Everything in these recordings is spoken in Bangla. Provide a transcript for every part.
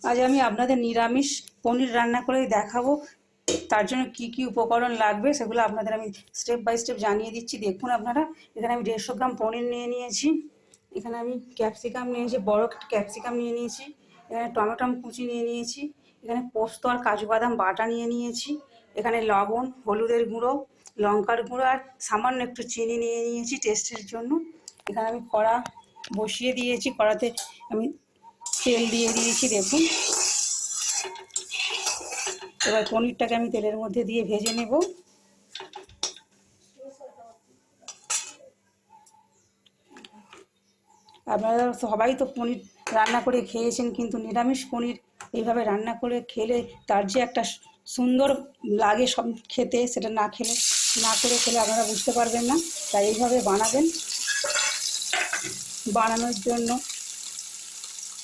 আজ আমি আপনাদের নিরামিষ পনির রান্না করে দেখাবো। তার জন্য কি কি উপকরণ লাগবে সেগুলো আপনাদের আমি স্টেপ বাই স্টেপ জানিয়ে দিচ্ছি। দেখুন আপনারা, এখানে আমি 150 গ্রাম পনির নিয়ে নিয়েছি। এখানে আমি ক্যাপসিকাম নিয়েছি, বড় একটা ক্যাপসিকাম নিয়ে নিয়েছি। এখানে টমেটো কুচি নিয়ে নিয়েছি। এখানে পোস্ত আর কাজু বাদাম বাটা নিয়ে নিয়েছি। এখানে লবণ, হলুদের গুঁড়ো, লঙ্কার গুঁড়ো আর সামান্য একটু চিনি নিয়ে নিয়েছি টেস্টের জন্য। এখানে আমি কড়া বসিয়ে দিয়েছি, কড়াতে আমি তেল দিয়ে দিয়েছি। দেখুন, এবার পনিরটাকে আমি তেলের মধ্যে দিয়ে ভেজে নেব। আপনারা সবাই তো পনির রান্না করে খেয়েছেন, কিন্তু নিরামিষ পনির এইভাবে রান্না করে খেলে তার যে একটা সুন্দর লাগে সব খেতে, সেটা না করে খেলে আপনারা বুঝতে পারবেন না। তাই এইভাবে বানাবেন। বানানোর জন্য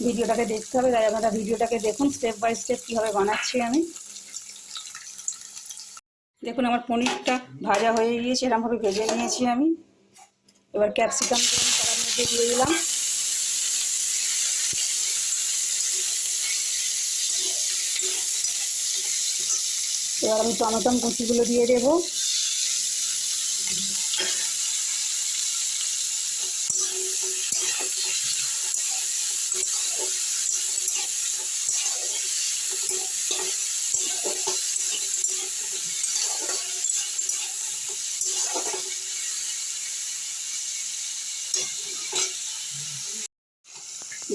ভিডিওটাকে দেখতে হবে, তাই আপনারা ভিডিওটাকে দেখুন স্টেপ বাই স্টেপ কীভাবে বানাচ্ছি আমি। দেখুন, আমার পনিরটা ভাজা হয়ে গিয়েছে, এরকমভাবে ভেজে নিয়েছি আমি। এবার ক্যাপসিকাম কড়ার মধ্যে দিয়ে দিলাম। এবার আমি টমেটো কুচিগুলো দিয়ে দেবো।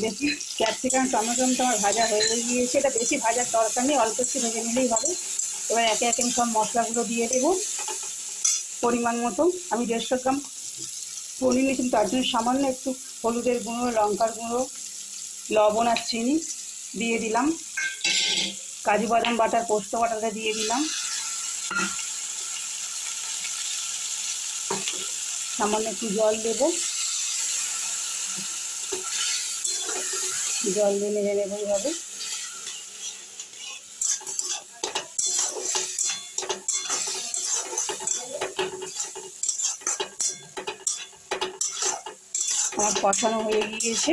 দেখুন, ক্যাপসিকাম টমেটোটা আমার ভাজা হয়ে গিয়েছে। এটা বেশি ভাজার দরকার নেই, অল্প একটু ভেজে নিলেই হবে। এবার একে একে আমি সব মশলাগুলো দিয়ে দেবো পরিমাণ মতো। আমি 150 গ্রাম পনির নিয়েছি, তার জন্য সামান্য একটু হলুদের গুঁড়ো, লঙ্কার গুঁড়ো, লবণ আর চিনি দিয়ে দিলাম। কাজু বাদাম বাটার পোস্ত বাটাটা দিয়ে দিলাম। সামান্য একটু জল দেবো, জল দিয়ে নেড়ে নেবো এইভাবে। আমার কষানো হয়ে গিয়েছে।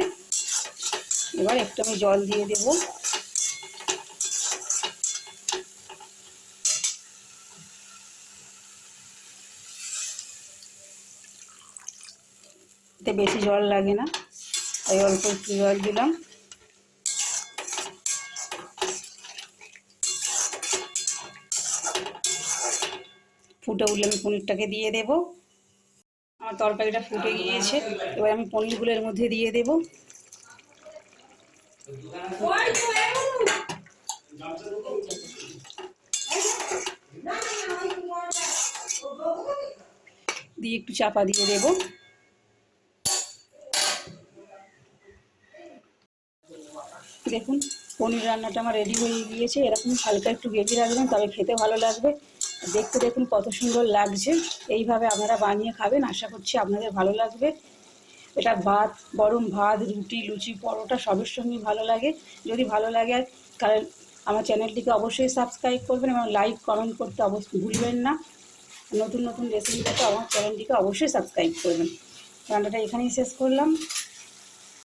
এবার একটু আমি জল দিয়ে দেব। এতে বেশি জল লাগে না, তাই অল্প একটু জল দিলাম। ফুটে উঠলে আমি পনিরটাকে দিয়ে দেব। আমার তরকারিটা ফুটে গিয়েছে, এবার আমি পনিরগুলো এর মধ্যে দিয়ে দেব। দিয়ে একটু চাপা দিয়ে দেব। দেখুন, পনির রান্নাটা আমার রেডি হয়ে গিয়েছে। এরকম হালকা একটু গ্রেভি রাখবেন, তবে খেতে ভালো লাগবে। দেখতে দেখুন কত সুন্দর লাগছে। এইভাবে আপনারা বানিয়ে খাবেন, আশা করছি আপনাদের ভালো লাগবে। এটা ভাত, গরম ভাত, রুটি, লুচি, পরোটা সবের সঙ্গেই ভালো লাগে। যদি ভালো লাগে কারণ আমার চ্যানেলটিকে অবশ্যই সাবস্ক্রাইব করবেন এবং লাইক কমেন্ট করতে অবশ্যই ভুলবেন না। নতুন নতুন রেসিপি পেতে আমার চ্যানেলটিকে অবশ্যই সাবস্ক্রাইব করবেন। রান্নাটা এখানেই শেষ করলাম।